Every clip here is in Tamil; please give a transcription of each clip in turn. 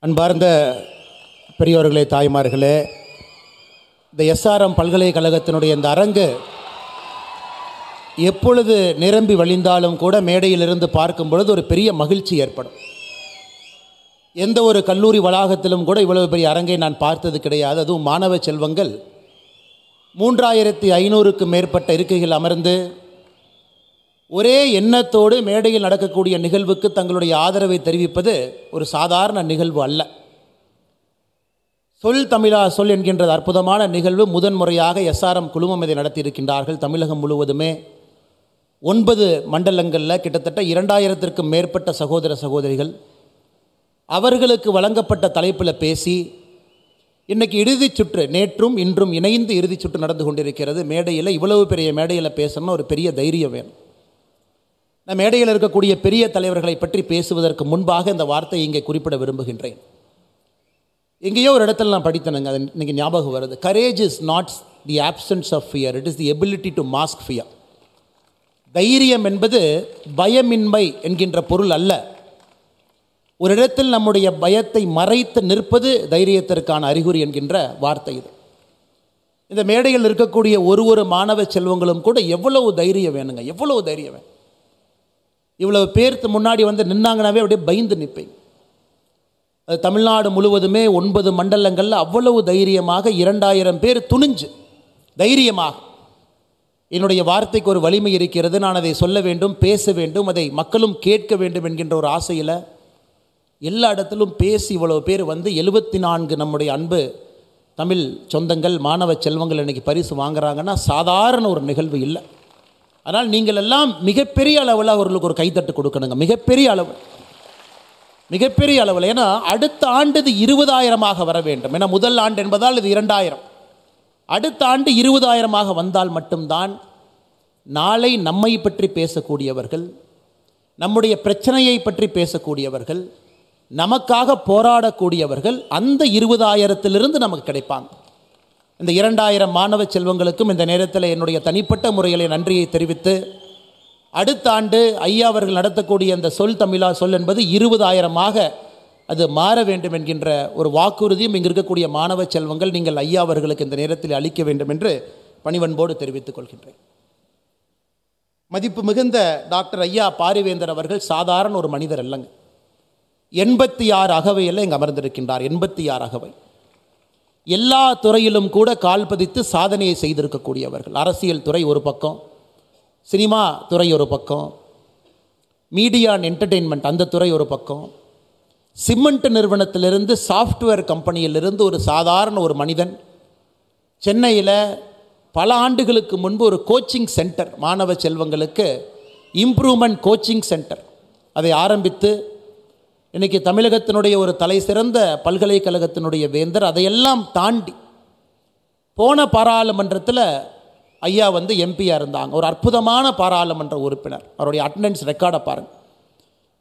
அன்பார்ந்த பெரியோர்களே, தாய்மார்களே, இந்த எஸ்ஆர்எம் பல்கலைக்கழகத்தினுடைய இந்த அரங்கு எப்பொழுது நிரம்பி வழிந்தாலும் கூட மேடையிலிருந்து பார்க்கும் பொழுது ஒரு பெரிய மகிழ்ச்சி ஏற்படும். எந்த ஒரு கல்லூரி வளாகத்திலும் கூட இவ்வளவு பெரிய அரங்கை நான் பார்த்தது கிடையாது. அதுவும் மாணவ செல்வங்கள் 3500க்கும் மேற்பட்ட இருக்கைகள் அமர்ந்து ஒரே எண்ணத்தோடு மேடையில் நடக்கக்கூடிய நிகழ்வுக்கு தங்களுடைய ஆதரவை தெரிவிப்பது ஒரு சாதாரண நிகழ்வு அல்ல. சொல் தமிழா சொல் என்கின்ற அற்புதமான நிகழ்வு முதன்முறையாக எஸ்ஆர்எம் குழுமம் இதை நடத்தியிருக்கின்றார்கள். தமிழகம் முழுவதுமே 9 மண்டலங்களில் கிட்டத்தட்ட 2000க்கும் மேற்பட்ட சகோதர சகோதரிகள் அவர்களுக்கு வழங்கப்பட்ட தலைப்பில் பேசி இன்றைக்கி இறுதிச் சுற்று, நேற்றும் இன்றும் இணைந்து இறுதிச் சுற்று நடந்து கொண்டிருக்கிறது. மேடையில் இவ்வளவு பெரிய மேடையில் பேசணும்னா ஒரு பெரிய தைரியம் வேணும். நான் மேடையில் இருக்கக்கூடிய பெரிய தலைவர்களை பற்றி பேசுவதற்கு முன்பாக இந்த வார்த்தையை இங்கே குறிப்பிட விரும்புகின்றேன். எங்கேயோ ஒரு இடத்துல நான் படித்தேனுங்க, அது இன்றைக்கி ஞாபகம் வருது. Courage is not the absence of fear, it is the ability to mask fear. தைரியம் என்பது பயமின்மை என்கின்ற பொருள் அல்ல. ஒரு இடத்தில் நம்முடைய பயத்தை மறைத்து நிற்பது தைரியத்திற்கான அறிகுறி என்கின்ற வார்த்தை இது. இந்த மேடையில் இருக்கக்கூடிய ஒரு மாணவ செல்வங்களும் கூட எவ்வளவு தைரியம் வேணுங்க, எவ்வளவு தைரியம் வேணும். இவ்வளவு பேருக்கு முன்னாடி வந்து நின்னாங்கனாவே அப்படியே பயந்து நிற்பேன். அது தமிழ்நாடு முழுவதுமே 9 மண்டலங்களில் அவ்வளவு தைரியமாக 2000 பேர் துணிஞ்சு தைரியமாக, என்னுடைய வார்த்தைக்கு ஒரு வலிமை இருக்கிறது, நான் அதை சொல்ல வேண்டும், பேச வேண்டும், அதை மக்களும் கேட்க வேண்டும் என்கின்ற ஒரு ஆசையில் எல்லா இடத்திலும் பேசி இவ்வளவு பேர் வந்து 74 நம்முடைய அன்பு தமிழ் சொந்தங்கள், மாணவ செல்வங்கள் இன்றைக்கி பரிசு வாங்குறாங்கன்னா சாதாரண ஒரு நிகழ்வு இல்லை. அதனால் நீங்கள் எல்லாம் மிகப்பெரிய அளவில் அவர்களுக்கு ஒரு கைத்தட்டு கொடுக்கணுங்க, மிகப்பெரிய அளவு, மிகப்பெரிய அளவில். ஏன்னா அடுத்த ஆண்டு இது 20,000 வர வேண்டும். ஏன்னா முதல் ஆண்டு என்பதால் இது 2000, அடுத்த ஆண்டு 20,000 வந்தால் மட்டும்தான் நாளை நம்மை பற்றி பேசக்கூடியவர்கள், நம்முடைய பிரச்சனையை பற்றி பேசக்கூடியவர்கள், நமக்காக போராடக்கூடியவர்கள் அந்த 20,000 நமக்கு கிடைப்பாங்க. இந்த 2000 மாணவ செல்வங்களுக்கும் இந்த நேரத்தில் என்னுடைய தனிப்பட்ட முறையில் நன்றியை தெரிவித்து, அடுத்த ஆண்டு ஐயா அவர்கள் நடத்தக்கூடிய அந்த சொல் தமிழா சொல் என்பது 20,000 அது மாற வேண்டும் என்கின்ற ஒரு வாக்குறுதியும் இங்கு இருக்கக்கூடிய மாணவ செல்வங்கள் நீங்கள் ஐயா அவர்களுக்கு இந்த நேரத்தில் அளிக்க வேண்டும் என்று பணிவன்போடு தெரிவித்துக் கொள்கின்றேன். மதிப்பு மிகுந்த டாக்டர் ஐயா பாரிவேந்தர் அவர்கள் சாதாரண ஒரு மனிதர் அல்லங்க. 86 அகவையில் இங்கு அமர்ந்திருக்கின்றார். 86 அகவை. எல்லா துறையிலும் கூட கால் பதித்து சாதனையை செய்திருக்கக்கூடியவர்கள். அரசியல் துறை ஒரு பக்கம், சினிமா துறை ஒரு பக்கம், மீடியா அண்ட் என்டர்டெயின்மெண்ட் அந்த துறை ஒரு பக்கம், சிமெண்ட் நிறுவனத்திலிருந்து சாஃப்ட்வேர் கம்பெனியிலிருந்து ஒரு சாதாரண ஒரு மனிதன் சென்னையில் பல ஆண்டுகளுக்கு முன்பு ஒரு கோச்சிங் சென்டர், மாணவ செல்வங்களுக்கு இம்ப்ரூவ்மெண்ட் கோச்சிங் சென்டர் அதை ஆரம்பித்து இன்றைக்கி தமிழகத்தினுடைய ஒரு தலை சிறந்த பல்கலைக்கழகத்தினுடைய வேந்தர். அதையெல்லாம் தாண்டி போன பாராளுமன்றத்தில் ஐயா வந்து எம்பியாக இருந்தாங்க. ஒரு அற்புதமான பாராளுமன்ற உறுப்பினர். அவருடைய அட்டண்டன்ஸ் ரெக்கார்டை பாருங்கள்.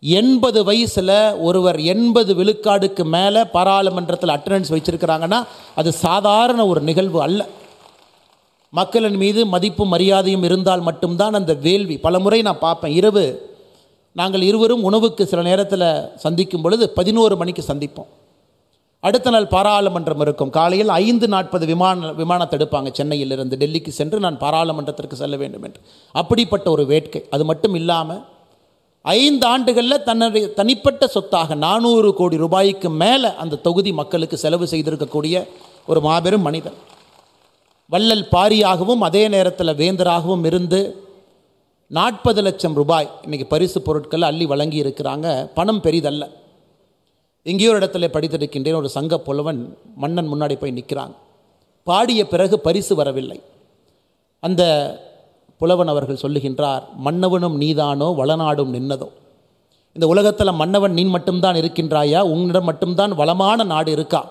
80 வயசில் ஒருவர் 80 விழுக்காடுக்கு மேலே பாராளுமன்றத்தில் அட்டண்டன்ஸ் வச்சுருக்கிறாங்கன்னா அது சாதாரண ஒரு நிகழ்வு அல்ல. மக்களின் மீது மதிப்பும் மரியாதையும் இருந்தால் மட்டும்தான் அந்த வேள்வி. பல முறை நான் பார்ப்பேன், இரவு நாங்கள் இருவரும் உணவுக்கு சில நேரத்தில் சந்திக்கும் பொழுது 11 மணிக்கு சந்திப்போம். அடுத்த நாள் பாராளுமன்றம் இருக்கும். காலையில் 5:40 விமானத்தை எடுப்பாங்க சென்னையிலிருந்து டெல்லிக்கு சென்று நான் பாராளுமன்றத்திற்கு செல்ல வேண்டும் என்று. அப்படிப்பட்ட ஒரு வேட்கை. அது மட்டும் இல்லாமல் 5 ஆண்டுகளில் தன்னுடைய தனிப்பட்ட சொத்தாக 400 கோடி ரூபாய்க்கு மேலே அந்த தொகுதி மக்களுக்கு செலவு செய்திருக்கக்கூடிய ஒரு மாபெரும் மனிதன். வள்ளல் பாரியாகவும் அதே நேரத்தில் வேந்தராகவும் இருந்து 40 லட்சம் ரூபாய் இன்றைக்கி பரிசு பொருட்களை அள்ளி வழங்கி இருக்கிறாங்க. பணம் பெரிதல்ல. எங்கேயோ ஒரு இடத்துல படித்திருக்கின்றேன், ஒரு சங்க புலவன் மன்னன் முன்னாடி போய் நிற்கிறாங்க. பாடிய பிறகு பரிசு வரவில்லை. அந்த புலவன் அவர்கள் சொல்லுகின்றார், மன்னவனும் நீதானோ வளநாடும் நின்னதோ. இந்த உலகத்தில் மன்னவன் நீ மட்டும்தான் இருக்கின்றாயா, உன்னிடம் மட்டும்தான் வளமான நாடு இருக்கா?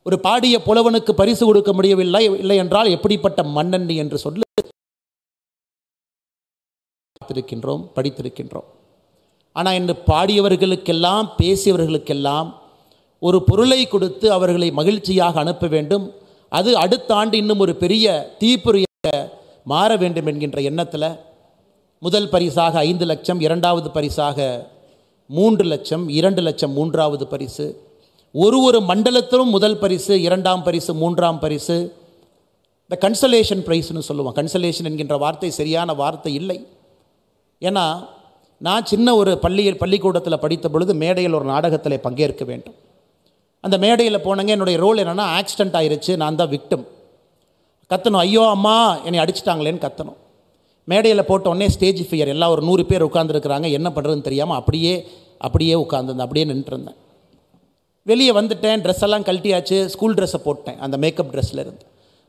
ஒரு பாடிய புலவனுக்கு பரிசு கொடுக்க முடியவில்லை, இல்லை என்றால் எப்படிப்பட்ட மன்னன் நீ என்று சொல்லி படித்திருக்கின்றோம். ஆனால் இன்று பாடியவர்களுக்கெல்லாம் பேசியவர்களுக்கெல்லாம் ஒரு பொருளை கொடுத்து அவர்களை மகிழ்ச்சியாக அனுப்ப வேண்டும். அது அடுத்த ஆண்டு இன்னும் ஒரு பெரிய தீப்பொறியாக மாற வேண்டும் என்கின்ற எண்ணத்தில் முதல் பரிசாக 5 லட்சம், இரண்டாவது பரிசாக 3 லட்சம், 2 லட்சம் மூன்றாவது பரிசு, ஒரு மண்டலத்திலும் முதல் பரிசு, இரண்டாம் பரிசு, மூன்றாம் பரிசு, இந்த கன்சலேஷன் ப்ரைஸ்னு சொல்லுவோம். கன்சலேஷன் என்கின்ற வார்த்தை சரியான வார்த்தை இல்லை. ஏன்னா நான் சின்ன ஒரு பள்ளிக்கூடத்தில் படித்த பொழுது மேடையில் ஒரு நாடகத்தில் பங்கேற்க வேண்டும். அந்த மேடையில் போனங்க. என்னுடைய ரோல் என்னென்னா, ஆக்சிடென்ட் ஆயிடுச்சு, நான் தான் விக்டிம். கத்தணும், ஐயோ அம்மா என்னை அடிச்சிட்டாங்களேன்னு கத்தணும். மேடையில் போட்டோடனே ஸ்டேஜ் ஃபியர், எல்லாம் ஒரு 100 பேர் உட்காந்துருக்குறாங்க, என்ன பண்ணுறதுன்னு தெரியாமல் அப்படியே உட்காந்துருந்தேன், அப்படியே நின்றுருந்தேன். வெளியே வந்துட்டேன், ட்ரெஸ் எல்லாம் கழட்டியாச்சு, ஸ்கூல் ட்ரெஸ்ஸை போட்டேன், அந்த மேக்கப் ட்ரெஸ்ஸில் இருந்து.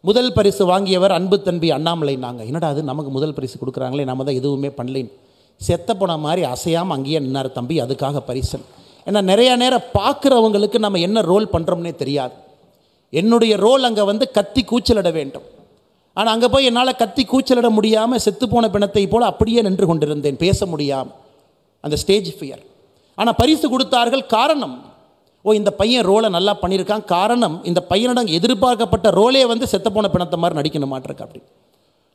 முதல் பரிசு வாங்கியவர் அன்பு தம்பி அண்ணாமலை. நாங்கள் என்னடா அது நமக்கு முதல் பரிசு கொடுக்குறாங்களே, நம்ம தான் எதுவுமே பண்ணலேன்னு செத்த போன மாதிரி அசையாமல் அங்கேயே நின்னார் தம்பி, அதுக்காக பரிசு. ஏன்னா நிறையா நேரம் பார்க்குறவங்களுக்கு நம்ம என்ன ரோல் பண்ணுறோம்னே தெரியாது. என்னுடைய ரோல் அங்கே கத்தி கூச்சலிட வேண்டும். ஆனால் அங்கே போய் என்னால் கத்தி கூச்சலிட முடியாமல் செத்துப்போன பிணத்தை போல் அப்படியே நின்று கொண்டிருந்தேன், பேச முடியாமல். அந்த ஸ்டேஜ் ஃபியர். ஆனால் பரிசு கொடுத்தார்கள். காரணம், இந்த பையன் ரோலை நல்லா பண்ணியிருக்கான். காரணம், இந்த பையனிடம் எதிர்பார்க்கப்பட்ட ரோலே செத்துப்போன பிணத்தை மாதிரி நடிக்கணுமாட்டிருக்கு. அப்படி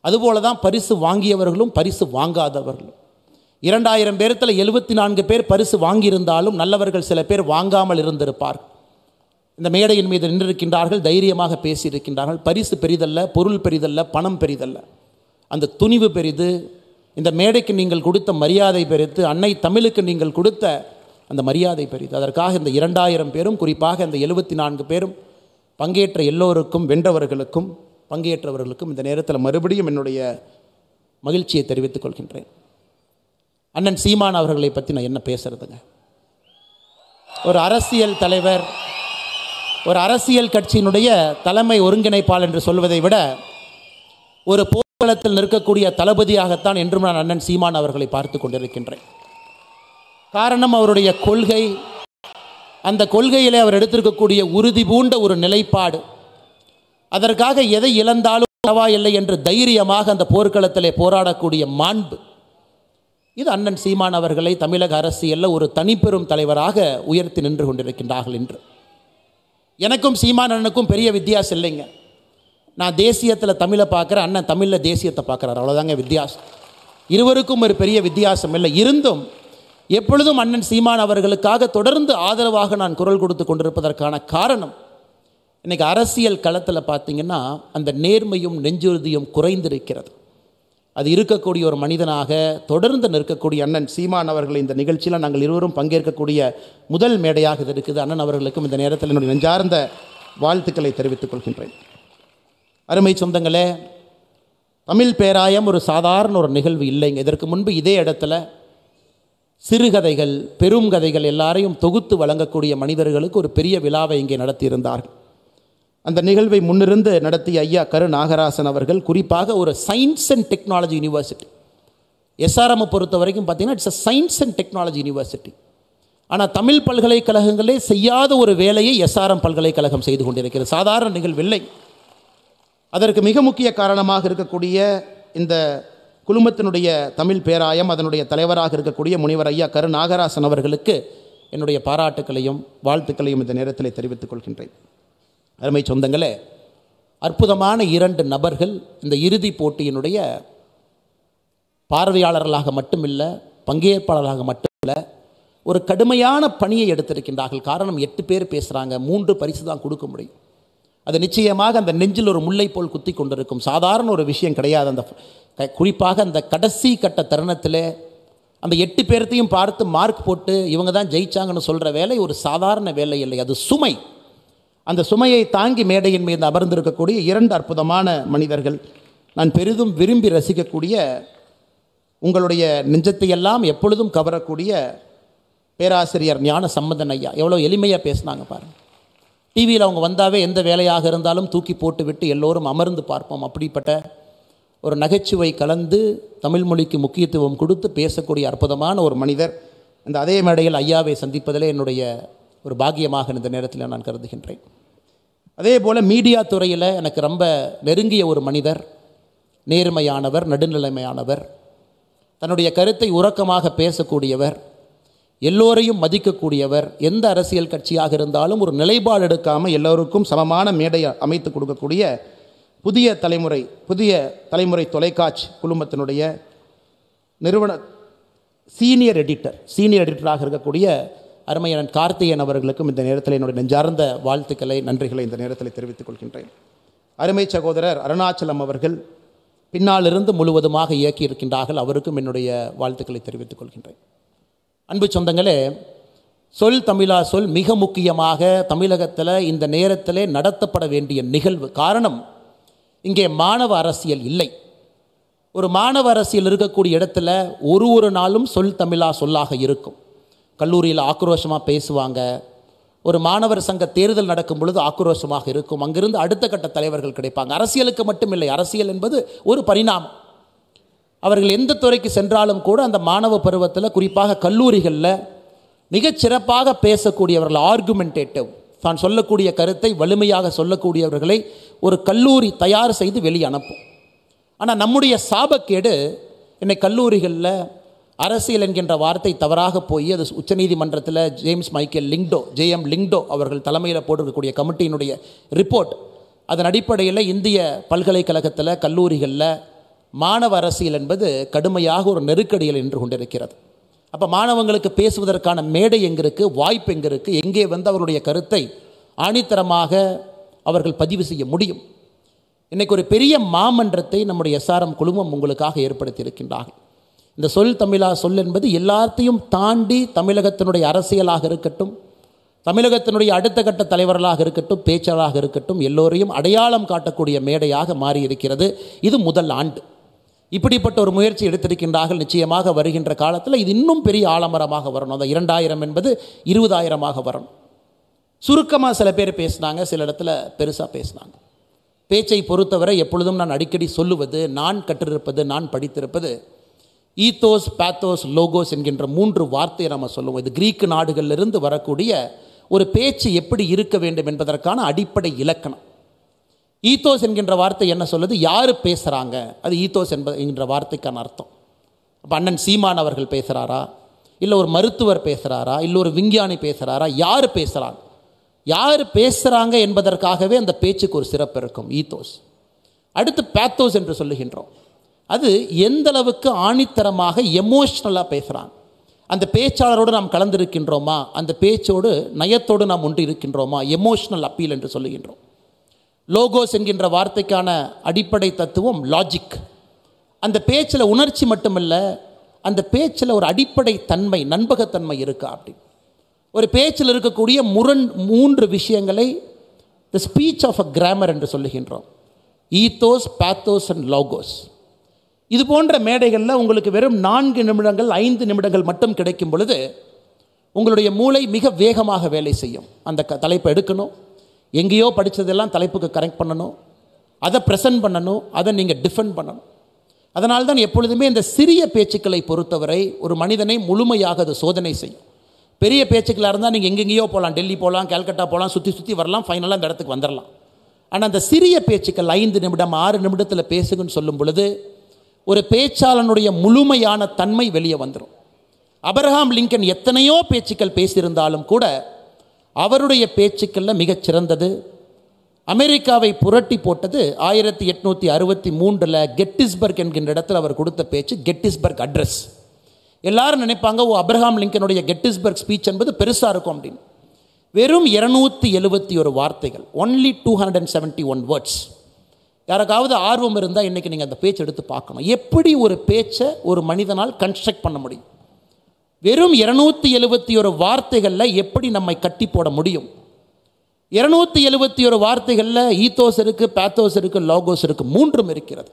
அதுபோல தான் பரிசு வாங்கியவர்களும் பரிசு வாங்காதவர்களும். 2000 பேர்த்தில் 74 பேர் பரிசு வாங்கியிருந்தாலும் நல்லவர்கள் சில பேர் வாங்காமல் இருந்திருப்பார்கள். இந்த மேடையின் மீது நின்றிருக்கின்றார்கள், தைரியமாக பேசியிருக்கின்றார்கள். பரிசு பெரிதல்ல, பொருள் பெரிதல்ல, பணம் பெரிதல்ல, அந்த துணிவு பெரிது. இந்த மேடைக்கு நீங்கள் கொடுத்த மரியாதை பெரிது, அன்னை தமிழுக்கு நீங்கள் கொடுத்த அந்த மரியாதை பெரிது. அதற்காக இந்த 2000 பேரும், குறிப்பாக இந்த 74 பேரும் பங்கேற்ற எல்லோருக்கும், வென்றவர்களுக்கும் பங்கேற்றவர்களுக்கும் இந்த நேரத்தில் மறுபடியும் என்னுடைய மகிழ்ச்சியை தெரிவித்துக் கொள்கின்றேன். அண்ணன் சீமான் அவர்களை பற்றி நான் என்ன பேசுறதுங்க? ஒரு அரசியல் தலைவர், ஒரு அரசியல் கட்சியினுடைய தலைமை ஒருங்கிணைப்பாளர் என்று சொல்வதை விட ஒரு போர்க்களத்தில் நிற்கக்கூடிய தளபதியாகத்தான் என்றும் நான் அண்ணன் சீமான் அவர்களை பார்த்து கொண்டிருக்கின்றேன். காரணம், அவருடைய கொள்கை, அந்த கொள்கையிலே அவர் எடுத்திருக்கக்கூடிய உறுதி பூண்ட ஒரு நிலைப்பாடு. அதற்காக எதை இழந்தாலும் பரவாயில்லை என்று தைரியமாக அந்த போர்க்களத்திலே போராடக்கூடிய மாண்பு, இது அண்ணன் சீமான் அவர்களை தமிழக அரசியலில் ஒரு தனிப்பெரும் தலைவராக உயர்த்தி நின்று கொண்டிருக்கின்றார்கள் என்று. எனக்கும் சீமான் அண்ணனுக்கும் பெரிய வித்தியாசம் இல்லைங்க. நான் தேசியத்தில் தமிழை பார்க்குறேன், அண்ணன் தமிழில் தேசியத்தை பார்க்குறாரு, அவ்வளோதாங்க வித்தியாசம். இருவருக்கும் ஒரு பெரிய வித்தியாசம் இல்லை. இருந்தும் எப்பொழுதும் அண்ணன் சீமான் அவர்களுக்காக தொடர்ந்து ஆதரவாக நான் குரல் கொடுத்து கொண்டிருப்பதற்கான காரணம், இன்றைக்கி அரசியல் களத்தில் பார்த்திங்கன்னா அந்த நேர்மையும் நெஞ்சுறுதியும் குறைந்திருக்கிறது. அது இருக்கக்கூடிய ஒரு மனிதனாக தொடர்ந்து நிற்கக்கூடிய அண்ணன் சீமான் அவர்கள் இந்த நிகழ்ச்சியில் நாங்கள் இருவரும் பங்கேற்கக்கூடிய முதல் மேடையாக இது இருக்குது. அண்ணன் அவர்களுக்கும் இந்த நேரத்தில் என்னுடைய நெஞ்சார்ந்த வாழ்த்துக்களை தெரிவித்துக் கொள்கின்றேன். அருமை சொந்தங்களே, தமிழ் பேராயம் ஒரு சாதாரண ஒரு நிகழ்வு இல்லைங்க. இதற்கு முன்பு இதே இடத்துல சிறுகதைகள், பெரும் கதைகள் எல்லாரையும் தொகுத்து வழங்கக்கூடிய மனிதர்களுக்கு ஒரு பெரிய விழாவை இங்கே நடத்தியிருந்தார்கள். அந்த நிகழ்வை முன்னிருந்து நடத்திய ஐயா கரு நாகராசன் அவர்கள் குறிப்பாக ஒரு science and technology university, SRM பொறுத்த வரைக்கும் பார்த்தீங்கன்னா it's a science and technology university. ஆனால் தமிழ் பல்கலைக்கழகங்களே செய்யாத ஒரு வேலையை எஸ்ஆர்எம் பல்கலைக்கழகம் செய்து கொண்டிருக்கிறது. சாதாரண நிகழ்வில்லை. அதற்கு மிக முக்கிய காரணமாக இருக்கக்கூடிய இந்த குழுமத்தினுடைய தமிழ் பேராயம், அதனுடைய தலைவராக இருக்கக்கூடிய முனைவர் ஐயா கரு நாகராசன் அவர்களுக்கு என்னுடைய பாராட்டுக்களையும் வாழ்த்துக்களையும் இந்த நேரத்தில் தெரிவித்துக் கொள்கின்றேன். அருமை சொந்தங்களே, அற்புதமான 2 நபர்கள் இந்த இறுதிப் போட்டியினுடைய பார்வையாளர்களாக மட்டுமில்லை, பங்கேற்பாளர்களாக மட்டுமில்லை, ஒரு கடுமையான பணியை எடுத்திருக்கின்றார்கள். காரணம், 8 பேர் பேசுகிறாங்க, 3 பரிசு தான் கொடுக்க முடியும். அது நிச்சயமாக அந்த நெஞ்சில் ஒரு முல்லை போல் குத்தி கொண்டிருக்கும். சாதாரண ஒரு விஷயம் கிடையாது. அந்த குறிப்பாக அந்த கடைசி கட்ட தருணத்தில் அந்த 8 பேர்த்தையும் பார்த்து மார்க் போட்டு இவங்க தான் ஜெயிச்சாங்கன்னு சொல்கிற வேலை ஒரு சாதாரண வேலை இல்லை, அது சுமை. அந்த சுமையை தாங்கி மேடையின் மீது அமர்ந்திருக்கக்கூடிய 2 அற்புதமான மனிதர்கள், நான் பெரிதும் விரும்பி ரசிக்கக்கூடிய, உங்களுடைய நெஞ்சத்தையெல்லாம் எப்பொழுதும் கவரக்கூடிய பேராசிரியர் ஞான சம்பந்தன் ஐயா. எவ்வளோ எளிமையாக பேசினாங்க பாருங்கள். டிவியில் அவங்க வந்தாவே எந்த வேலையாக இருந்தாலும் தூக்கி போட்டு விட்டு எல்லோரும் அமர்ந்து பார்ப்போம். அப்படிப்பட்ட ஒரு நகைச்சுவை கலந்து தமிழ் மொழிக்கு முக்கியத்துவம் கொடுத்து பேசக்கூடிய அற்புதமான ஒரு மனிதர். அந்த அதே மேடையில் ஐயாவை சந்திப்பதிலே என்னுடைய ஒரு பாக்கியமாக இந்த நேரத்தில் நான் கருதுகின்றேன். அதே போல் மீடியா துறையில் எனக்கு ரொம்ப நெருங்கிய ஒரு மனிதர், நேர்மையானவர், நடுநிலைமையானவர், தன்னுடைய கருத்தை உறக்கமாக பேசக்கூடியவர், எல்லோரையும் மதிக்கக்கூடியவர், எந்த அரசியல் கட்சியாக இருந்தாலும் ஒரு நிலைப்பாடு எடுக்காமல் எல்லோருக்கும் சமமான மேடையை அமைத்து கொடுக்கக்கூடிய புதிய தலைமுறை தொலைக்காட்சி குழுமத்தினுடைய நிறுவன சீனியர் எடிட்டராக இருக்கக்கூடிய அருமையான கார்த்திகேயன் அவர்களுக்கும் இந்த நேரத்தில் என்னுடைய நெஞ்சார்ந்த வாழ்த்துக்களை, நன்றிகளை இந்த நேரத்தில் தெரிவித்துக் கொள்கின்றேன். அருமை சகோதரர் அருணாச்சலம் அவர்கள் பின்னாலிருந்து முழுவதுமாக இயக்கி இருக்கின்றார்கள். அவருக்கும் என்னுடைய வாழ்த்துக்களை தெரிவித்துக் கொள்கின்றேன். அன்பு சொந்தங்களே, சொல் தமிழா சொல் மிக முக்கியமாக தமிழகத்தில் இந்த நேரத்தில் நடத்தப்பட வேண்டிய நிகழ்வு. காரணம், இங்கே மாணவ அரசியல் இல்லை. ஒரு மாணவ அரசியல் இருக்கக்கூடிய இடத்துல ஒரு நாளும் சொல் தமிழா சொல்லாக இருக்கும். கல்லூரியில் ஆக்ரோஷமாக பேசுவாங்க. ஒரு மாணவர் சங்க தேர்தல் நடக்கும் பொழுது ஆக்ரோஷமாக இருக்கும். அங்கிருந்து அடுத்த கட்ட தலைவர்கள் கிடைப்பாங்க. அரசியலுக்கு மட்டும் இல்லை, அரசியல் என்பது ஒரு பரிணாமம். அவர்கள் எந்த துறைக்கு சென்றாலும் கூட அந்த மாணவ பருவத்தில், குறிப்பாக கல்லூரிகளில் மிகச்சிறப்பாக பேசக்கூடியவர்கள், ஆர்குமெண்டேட்டிவ், தான் சொல்லக்கூடிய கருத்தை வலிமையாக சொல்லக்கூடியவர்களை ஒரு கல்லூரி தயார் செய்து வெளியே அனுப்பும். ஆனால் நம்முடைய சாபக்கேடு, இன்னைக்கு கல்லூரிகளில் அரசியல் என்கின்ற வார்த்தை தவறாக போய் அது உச்சநீதிமன்றத்தில் James Michael Lyngdoh, JM Lyngdoh அவர்கள் தலைமையில் போட்டிருக்கக்கூடிய கமிட்டியினுடைய ரிப்போர்ட், அதன் அடிப்படையில் இந்திய பல்கலைக்கழகத்தில் கல்லூரிகளில் மாணவ அரசியல் என்பது கடுமையாக ஒரு நெருக்கடியில் நின்று கொண்டிருக்கிறது. அப்போ மாணவங்களுக்கு பேசுவதற்கான மேடை எங்கே இருக்குது, வாய்ப்பு எங்கே இருக்குது, எங்கே வந்து அவருடைய கருத்தை ஆணித்தரமாக அவர்கள் பதிவு செய்ய முடியும்? இன்றைக்கு ஒரு பெரிய மாமன்றத்தை நம்முடைய SRM குழுமம் உங்களுக்காக ஏற்படுத்தி இருக்கின்றார்கள். இந்த சொல் தமிழா சொல் என்பது எல்லாத்தையும் தாண்டி தமிழகத்தினுடைய அரசியலாக இருக்கட்டும், தமிழகத்தினுடைய அடுத்த கட்ட தலைவர்களாக இருக்கட்டும், பேச்சாளராக இருக்கட்டும், எல்லோரையும் அடையாளம் காட்டக்கூடிய மேடையாக மாறி இருக்கிறது. இது முதல் ஆண்டு. இப்படிப்பட்ட ஒரு முயற்சி எடுத்திருக்கின்றார்கள். நிச்சயமாக வருகின்ற காலத்தில் இது இன்னும் பெரிய ஆலமரமாக வரணும். அந்த 2000 என்பது 20,000 வரணும். சுருக்கமாக சில பேர் பேசினாங்க, சில இடத்துல பெருசாக பேசினாங்க. பேச்சை பொறுத்தவரை எப்பொழுதும் நான் அடிக்கடி சொல்லுவது, நான் கற்றிருப்பது, நான் படித்திருப்பது, ஈத்தோஸ், பேத்தோஸ், லோகோஸ் என்கின்ற 3 வார்த்தையை நம்ம சொல்லுவோம். இது கிரீக்கு நாடுகளிலிருந்து வரக்கூடிய ஒரு பேச்சு எப்படி இருக்க வேண்டும் என்பதற்கான அடிப்படை இலக்கணம். ஈத்தோஸ் என்கின்ற வார்த்தை என்ன சொல்லுது? யார் பேசுகிறாங்க, அது ஈத்தோஸ் என்கின்ற வார்த்தைக்கான அர்த்தம். அப்போ அண்ணன் சீமான் அவர்கள் பேசுகிறாரா, இல்லை ஒரு மருத்துவர் பேசுகிறாரா, இல்லை ஒரு விஞ்ஞானி பேசுகிறாரா, யார் பேசுகிறாங்க, யார் பேசுகிறாங்க என்பதற்காகவே அந்த பேச்சுக்கு ஒரு சிறப்பு இருக்கும். ஈத்தோஸ். அடுத்து பேத்தோஸ் என்று சொல்லுகின்றோம். அது எந்த அளவுக்கு ஆணித்தரமாக எமோஷ்னலாக பேசுகிறாங்க, அந்த பேச்சாளரோடு நாம் கலந்திருக்கின்றோமா, அந்த பேச்சோடு நயத்தோடு நாம் ஒன்று இருக்கின்றோமா, எமோஷ்னல் அப்பீல் என்று சொல்லுகின்றோம். லோகோஸ் என்கின்ற வார்த்தைக்கான அடிப்படை தத்துவம் லாஜிக். அந்த பேச்சில் உணர்ச்சி மட்டுமல்ல, அந்த பேச்சில் ஒரு அடிப்படை தன்மை, நண்பகத்தன்மை இருக்கா அப்படி. ஒரு பேச்சில் இருக்கக்கூடிய 3 விஷயங்களை the speech of a grammar என்று சொல்லுகின்றோம். Ethos, pathos and logos. இது போன்ற மேடைகளில் உங்களுக்கு வெறும் 4 நிமிடங்கள் 5 நிமிடங்கள் மட்டும் கிடைக்கும் பொழுது உங்களுடைய மூளை மிக வேகமாக வேலை செய்யும். அந்த தலைப்பை எடுக்கணும், எங்கேயோ படித்ததெல்லாம் தலைப்புக்கு கரெக்ட் பண்ணணும், அதை ப்ரெசன்ட் பண்ணணும், அதை நீங்கள் டிஃபெண்ட் பண்ணணும். அதனால்தான் எப்பொழுதுமே இந்த சிறிய பேச்சுக்களை பொறுத்தவரை ஒரு மனிதனை முழுமையாக அது சோதனை செய்யும். பெரிய பேச்சுக்களாக இருந்தால் நீங்கள் எங்கெங்கேயோ போகலாம், டெல்லி போகலாம், கல்கட்டா போகலாம், சுற்றி வரலாம், ஃபைனலாக அந்த இடத்துக்கு வந்துடலாம். ஆனால் அந்த சிறிய பேச்சுக்கள் 5 நிமிடம் 6 நிமிடத்தில் பேசுங்கன்னு சொல்லும் பொழுது ஒரு பேச்சாளனுடைய முழுமையான தன்மை வெளியே வந்துடும். அப்ரஹாம் லிங்கன் எத்தனையோ பேச்சுக்கள் பேசியிருந்தாலும் கூட அவருடைய பேச்சுக்களில் மிகச்சிறந்தது, அமெரிக்காவை புரட்டி போட்டது 1863 கெட்டிஸ்பர்க் என்கின்ற இடத்தில் அவர் கொடுத்த பேச்சு, கெட்டிஸ்பர்க் அட்ரஸ். எல்லாரும் நினைப்பாங்க, அப்ரஹாம் லிங்கனுடைய கெட்டிஸ்பர்க் ஸ்பீச் என்பது பெருசாக இருக்கும் அப்படின்னு. வெறும் 271 வார்த்தைகள், ஒன்லி 271 வேர்ட்ஸ். யாருக்காவது ஆர்வம் இருந்தால் இன்றைக்கி நீங்கள் அந்த பேச்சு எடுத்து பார்க்கணும். எப்படி ஒரு பேச்சை ஒரு மனிதனால் கன்ஸ்ட்ரக்ட் பண்ண முடியும்? வெறும் 271 வார்த்தைகளில் எப்படி நம்மை கட்டி போட முடியும்? 271 வார்த்தைகளில் ஈத்தோஸ் இருக்குது, பேத்தோஸ் இருக்குது, லோகோஸ் இருக்குது, 3ம் இருக்கிறது.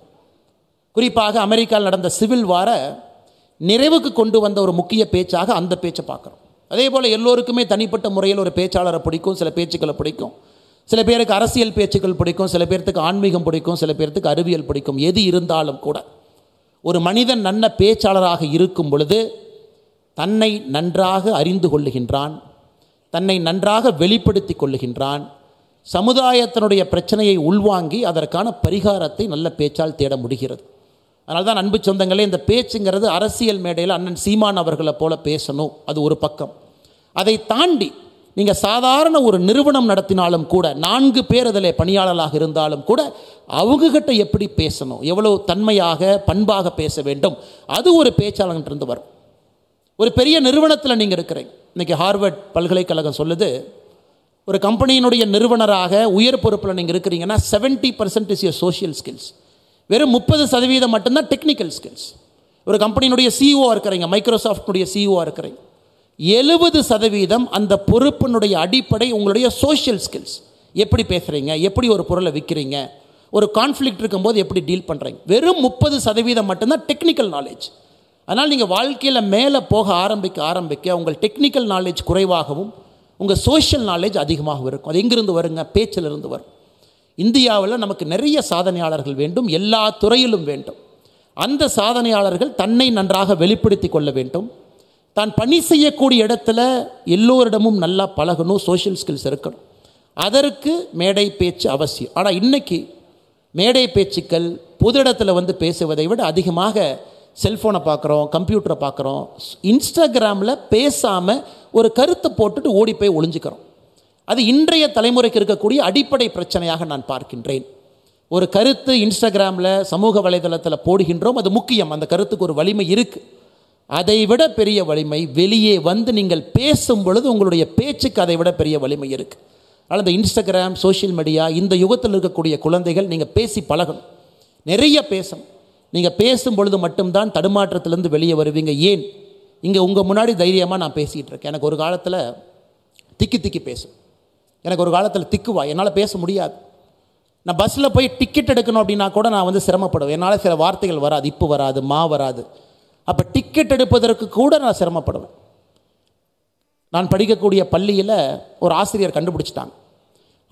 குறிப்பாக அமெரிக்காவில் நடந்த சிவில் வார நிறைவுக்கு கொண்டு வந்த ஒரு முக்கிய பேச்சாக அந்த பேச்சை பார்க்குறோம். அதே போல் எல்லோருக்குமே தனிப்பட்ட முறையில் ஒரு பேச்சாளரை பிடிக்கும், சில பேச்சுக்களை பிடிக்கும். சில பேருக்கு அரசியல் பேச்சுக்கள் பிடிக்கும், சில பேர்த்துக்கு ஆன்மீகம் பிடிக்கும், சில பேர்த்துக்கு அறிவியல் பிடிக்கும். எது இருந்தாலும் கூட ஒரு மனிதன் நல்ல பேச்சாளராக இருக்கும் பொழுது தன்னை நன்றாக அறிந்து கொள்ளுகின்றான், தன்னை நன்றாக வெளிப்படுத்தி கொள்ளுகின்றான், சமுதாயத்தினுடைய பிரச்சனையை உள்வாங்கி அதற்கான பரிகாரத்தை நல்ல பேச்சால் தேட முடிகிறது. அதனால தான் அன்பு சொந்தங்களே, இந்த பேச்சுங்கிறது அரசியல் மேடையில் அண்ணன் சீமான் அவர்களை போல பேசணும், அது ஒரு பக்கம். அதை தாண்டி நீங்கள் சாதாரண ஒரு நிறுவனம் நடத்தினாலும் கூட 4 பேர் அதில் பணியாளர்களாக இருந்தாலும் கூட அவங்ககிட்ட எப்படி பேசணும், எவ்வளவு தன்மையாக பண்பாக பேச வேண்டும், அது ஒரு பேச்சாளர்கிட்ட வரும். ஒரு பெரிய நிறுவனத்தில் நீங்கள் இருக்கிறீங்க, இன்றைக்கி ஹார்வர்ட் பல்கலைக்கழகம் சொல்லுது, ஒரு கம்பெனியினுடைய நிறுவனராக உயர் பொறுப்பில் நீங்கள் இருக்கிறீங்கன்னா 70% இஸ் யுவர் சோஷியல் ஸ்கில்ஸ், வெறும் 30% மட்டும்தான் டெக்னிக்கல் ஸ்கில்ஸ். ஒரு கம்பெனியினுடைய சிஇஓ இருக்கிறீங்க, மைக்ரோசாஃப்டுடைய சிஇஓ இருக்கிறீங்க, 70% அந்த பொறுப்பினுடைய அடிப்படை உங்களுடைய சோஷியல் ஸ்கில்ஸ். எப்படி பேசுகிறீங்க, எப்படி ஒரு பொருளை விற்கிறீங்க, ஒரு கான்ஃப்ளிக்ட் இருக்கும்போது எப்படி டீல் பண்ணுறீங்க. வெறும் 30% மட்டும்தான் டெக்னிக்கல் நாலேஜ். அதனால் நீங்கள் வாழ்க்கையில் மேலே போக ஆரம்பிக்க உங்கள் டெக்னிக்கல் நாலேஜ் குறைவாகவும் உங்கள் சோஷியல் நாலேஜ் அதிகமாக இருக்கும். அது எங்கிருந்து வருங்க? பேச்சிலிருந்து வரும். இந்தியாவில் நமக்கு நிறைய சாதனையாளர்கள் வேண்டும், எல்லா துறையிலும் வேண்டும். அந்த சாதனையாளர்கள் தன்னை நன்றாக வெளிப்படுத்தி கொள்ள வேண்டும். தான் பணி செய்யக்கூடிய இடத்துல எல்லோரிடமும் நல்லா பழகணும், சோஷியல் ஸ்கில்ஸ் இருக்கணும். அதற்கு மேடை பேச்சு அவசியம். ஆனால் இன்றைக்கி மேடை பேச்சுக்கள் பொது இடத்துல பேசுவதை விட அதிகமாக செல்ஃபோனை பார்க்குறோம், கம்ப்யூட்டரை பார்க்குறோம், இன்ஸ்டாகிராமில் பேசாமல் ஒரு கருத்தை போட்டுட்டு ஓடி போய் ஒளிஞ்சிக்கிறோம். அது இன்றைய தலைமுறைக்கு இருக்கக்கூடிய அடிப்படை பிரச்சனையாக நான் பார்க்கின்றேன். ஒரு கருத்து இன்ஸ்டாகிராமில் சமூக வலைதளத்தில் போடுகின்றோம், அது முக்கியம், அந்த கருத்துக்கு ஒரு வலிமை இருக்குது. அதை விட பெரிய வலிமை வெளியே நீங்கள் பேசும் பொழுது உங்களுடைய பேச்சுக்கு அதை விட பெரிய வலிமை இருக்குது. அதனால் இந்த இன்ஸ்டாகிராம், சோஷியல் மீடியா, இந்த யுகத்தில் இருக்கக்கூடிய குழந்தைகள் நீங்கள் பேசி பழகணும், நிறைய பேசணும். நீங்கள் பேசும் பொழுது மட்டும்தான் தடுமாற்றத்திலேருந்து வெளியே வருவீங்க. ஏன் இங்கே உங்கள் முன்னாடி தைரியமாக நான் பேசிகிட்டு இருக்கேன். எனக்கு ஒரு காலத்தில் திக்கி பேசும், எனக்கு ஒரு காலத்தில் திக்குவா, என்னால் பேச முடியாது. நான் பஸ்ஸில் போய் டிக்கெட் எடுக்கணும் அப்படின்னா கூட நான் சிரமப்படுவேன். என்னால் சில வார்த்தைகள் வராது, இப்போ வராது, வராது. அப்போ டிக்கெட் எடுப்பதற்கு கூட நான் சிரமப்படுவேன். நான் படிக்கக்கூடிய பள்ளியில் ஒரு ஆசிரியர் கண்டுபிடிச்சிட்டாங்க,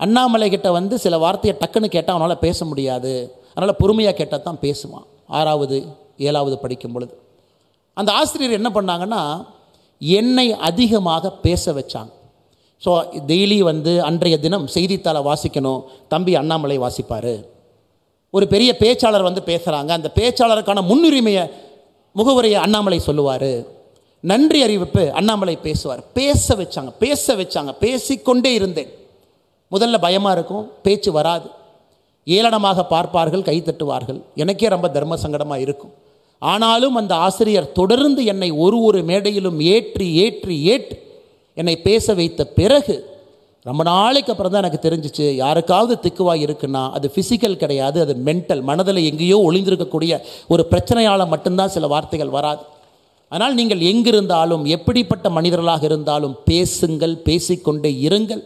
அண்ணாமலை கிட்ட சில வார்த்தையை டக்குன்னு கேட்டால் அவனால் பேச முடியாது, அதனால் பொறுமையாக கேட்டால் தான் பேசுவான். 6வது 7வது படிக்கும் பொழுது அந்த ஆசிரியர் என்ன பண்ணாங்கன்னா, என்னை அதிகமாக பேச வச்சாங்க. ஸோ டெய்லி அன்றைய தினம் செய்தித்தாளை வாசிக்கணும், தம்பி அண்ணாமலை வாசிப்பார். ஒரு பெரிய பேச்சாளர் பேசுகிறாங்க, அந்த பேச்சாளருக்கான முன்னுரிமையை முகவுரையை அண்ணாமலை சொல்லுவார். நன்றி அறிவிப்பு அண்ணாமலை பேசுவார். பேச வச்சாங்க. பேசிக்கொண்டே இருந்தேன். முதல்ல பயமாக இருக்கும், பேச்சு வராது, ஏளனமாக பார்ப்பார்கள், கை தட்டுவார்கள், எனக்கே ரொம்ப தர்ம சங்கடமாக இருக்கும். ஆனாலும் அந்த ஆசிரியர் தொடர்ந்து என்னை ஒரு மேடையிலும் ஏற்றி என்னை பேச வைத்த பிறகு ரொம்ப நாளைக்கு அப்புறம் தான் எனக்கு தெரிஞ்சிச்சு, யாருக்காவது திக்குவாய் இருக்குன்னா அது ஃபிசிக்கல் கிடையாது, அது மென்டல், மனதில் எங்கேயோ ஒளிந்திருக்கக்கூடிய ஒரு பிரச்சனையால் மட்டும்தான் சில வார்த்தைகள் வராது. ஆனால் நீங்கள் எங்கிருந்தாலும் எப்படிப்பட்ட மனிதர்களாக இருந்தாலும் பேசுங்கள், பேசிக்கொண்டே இருங்கள்.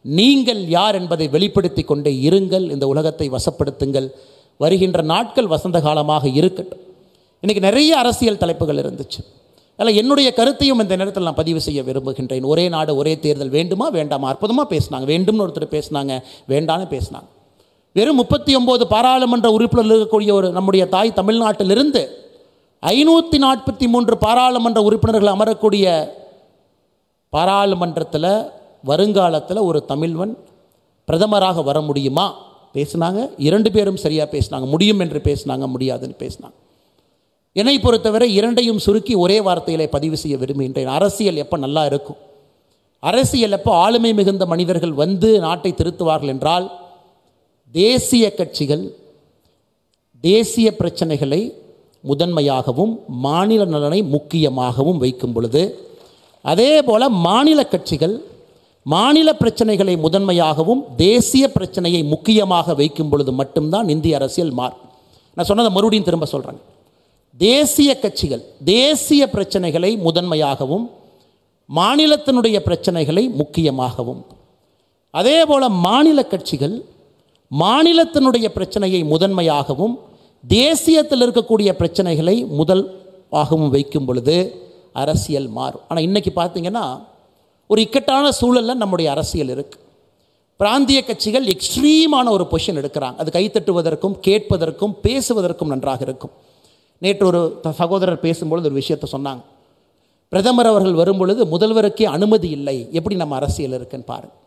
நீங்கள் யார் என்பதை வெளிப்படுத்தி கொண்டே இருங்கள். இந்த உலகத்தை வசப்படுத்துங்கள். வருகின்ற நாட்கள் வசந்த காலமாக இருக்கட்டும். இன்றைக்கி நிறைய அரசியல் தலைப்புகள் இருந்துச்சு. அதில் என்னுடைய கருத்தையும் இந்த நேரத்தில் நான் பதிவு செய்ய விரும்புகின்றேன். ஒரே நாடு ஒரே தேர்தல் வேண்டுமா வேண்டாமா? அற்புதமாக பேசினாங்க. வேண்டும்னு ஒருத்தர் பேசினாங்க, வேண்டான்னு பேசினாங்க. வெறும் 39 பாராளுமன்ற உறுப்பினர்கள் இருக்கக்கூடிய நம்முடைய தாய் தமிழ்நாட்டிலிருந்து 543 பாராளுமன்ற உறுப்பினர்கள் அமரக்கூடிய பாராளுமன்றத்தில் வருங்காலத்தில் ஒரு தமிழ்வன் பிரதமராக வர முடியுமா பேசினாங்க. 2 பேரும் சரியாக பேசினாங்க. முடியும் என்று பேசினாங்க, முடியாதுன்னு பேசினாங்க. என்னை பொறுத்தவரை இரண்டையும் சுருக்கி ஒரே வார்த்தையிலே பதிவு செய்ய விரும்புகின்றேன். அரசியல் எப்போ நல்லா இருக்கும், அரசியல் எப்போ ஆளுமை மிகுந்த மனிதர்கள் நாட்டை திருத்துவார்கள் என்றால், தேசிய கட்சிகள் தேசிய பிரச்சனைகளை முதன்மையாகவும் மாநில நலனை முக்கியமாகவும் வைக்கும் பொழுது, அதே போல் மாநில கட்சிகள் மாநில பிரச்சனைகளை முதன்மையாகவும் தேசிய பிரச்சனையை முக்கியமாக வைக்கும் பொழுது மட்டும்தான் இந்திய அரசியல் மாறும். நான் சொன்னதை மறுபடியும் திரும்ப சொல்கிறேன். தேசிய கட்சிகள் தேசிய பிரச்சனைகளை முதன்மையாகவும் மாநிலத்தினுடைய பிரச்சனைகளை முக்கியமாகவும், அதே போல் மாநில கட்சிகள் மாநிலத்தினுடைய பிரச்சனையை முதன்மையாகவும் தேசியத்தில் இருக்கக்கூடிய பிரச்சனைகளை முதலாகவும் வைக்கும் பொழுது அரசியல் மாறும். ஆனால் இன்றைக்கி பார்த்திங்கன்னா ஒரு இக்கட்டான சூழலில் நம்முடைய அரசியல் இருக்குது. பிராந்திய கட்சிகள் எக்ஸ்ட்ரீமான ஒரு பொசிஷன் எடுக்கிறாங்க. அது கைத்தட்டுவதற்கும் கேட்பதற்கும் பேசுவதற்கும் நன்றாக இருக்கும். நேற்று ஒரு சகோதரர் பேசும்பொழுது ஒரு விஷயத்தை சொன்னாங்க. பிரதமர் அவர்கள் வரும்பொழுது முதல்வருக்கே அனுமதி இல்லை. எப்படி நம்ம அரசியல் இருக்குன்னு பாருங்கள்.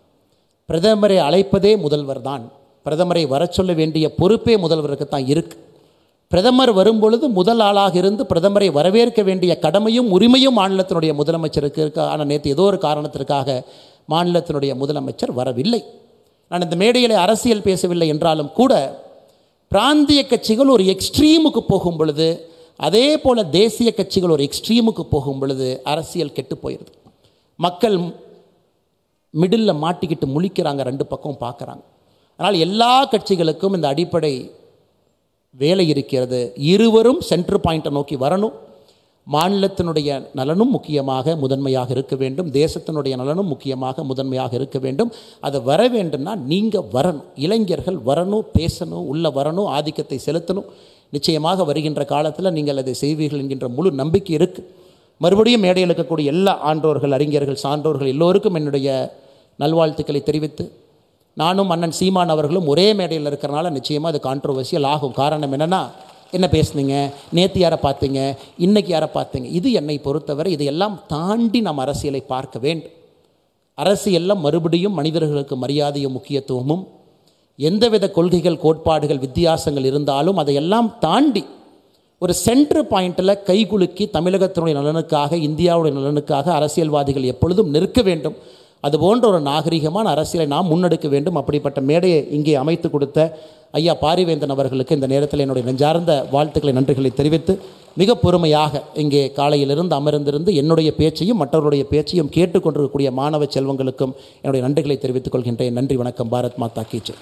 பிரதமரை அழைப்பதே முதல்வர் தான். பிரதமரை வர சொல்ல வேண்டிய பொறுப்பே முதல்வருக்கு தான் இருக்குது. பிரதமர் வரும்பொழுது முதல் ஆளாக இருந்து பிரதமரை வரவேற்க வேண்டிய கடமையும் உரிமையும் மாநிலத்தினுடைய முதலமைச்சருக்கு இருக்கு. ஆனால் நேற்று ஏதோ ஒரு காரணத்திற்காக மாநிலத்தினுடைய முதலமைச்சர் வரவில்லை. நான் இந்த மேடையில் அரசியல் பேசவில்லை என்றாலும் கூட, பிராந்திய கட்சிகள் ஒரு எக்ஸ்ட்ரீமுக்கு போகும் பொழுது, அதே போல் தேசிய கட்சிகள் ஒரு எக்ஸ்ட்ரீமுக்கு போகும் பொழுது அரசியல் கெட்டு போயிடுது. மக்கள் மிடில் மாட்டிக்கிட்டு முழிக்கிறாங்க, ரெண்டு பக்கம் பார்க்குறாங்க. அதனால் எல்லா கட்சிகளுக்கும் இந்த அடிப்படை வேலை இருக்கிறது. இருவரும் சென்டர் பாயிண்ட்டை நோக்கி வரணும். மாநிலத்தினுடைய நலனும் முக்கியமாக முதன்மையாக இருக்க வேண்டும், தேசத்தினுடைய நலனும் முக்கியமாக முதன்மையாக இருக்க வேண்டும். அது வர வேண்டும்னா நீங்கள் வரணும், இளைஞர்கள் வரணும், பேசணும், உள்ளே வரணும், ஆதிக்கத்தை செலுத்தணும். நிச்சயமாக வருகின்ற காலத்தில் நீங்கள் அதை செய்வீர்கள் என்கின்ற முழு நம்பிக்கை இருக்குது. மறுபடியும் மேடையில் இருக்கக்கூடிய எல்லா ஆன்றோர்கள், அறிஞர்கள், சான்றோர்கள் எல்லோருக்கும் என்னுடைய நல்வாழ்த்துக்களை தெரிவித்து, நானும் அண்ணன் சீமான் அவர்களும் ஒரே மேடையில் இருக்கிறனால நிச்சயமாக அது கான்ட்ரோவர்சியல் ஆகும். காரணம் என்னென்னா, என்ன பேசுனீங்க, நேற்று யாரை பார்த்தீங்க, இன்றைக்கி யாரை பார்த்தீங்க, இது என்னை பொறுத்தவரை இதையெல்லாம் தாண்டி நாம் அரசியலை பார்க்க வேண்டும். அரசியலில் மறுபடியும் மனிதர்களுக்கு மரியாதையும் முக்கியத்துவமும், எந்தவித கொள்கைகள், கோட்பாடுகள், வித்தியாசங்கள் இருந்தாலும் அதையெல்லாம் தாண்டி ஒரு சென்டர் பாயிண்டில் கைகுலுக்கி தமிழகத்தினுடைய நலனுக்காக, இந்தியாவுடைய நலனுக்காக அரசியல்வாதிகள் எப்பொழுதும் நிற்க வேண்டும். அதுபோன்ற ஒரு நாகரிகமான அரசியலை நாம் முன்னெடுக்க வேண்டும். அப்படிப்பட்ட மேடையை இங்கே அமைத்து கொடுத்த ஐயா பாரிவேந்தன் அவர்களுக்கு இந்த நேரத்தில் என்னுடைய நெஞ்சார்ந்த வாழ்த்துக்களை, நன்றிகளை தெரிவித்து, மிக பொறுமையாக இங்கே காலையிலிருந்து அமர்ந்திருந்து என்னுடைய பேச்சையும் மற்றவருடைய பேச்சையும் கேட்டுக்கொண்டிருக்கக்கூடிய மாணவ செல்வங்களுக்கும் என்னுடைய நன்றிகளை தெரிவித்துக் கொள்கின்றேன். நன்றி, வணக்கம். பாரத் மாதா கி ஜெய்.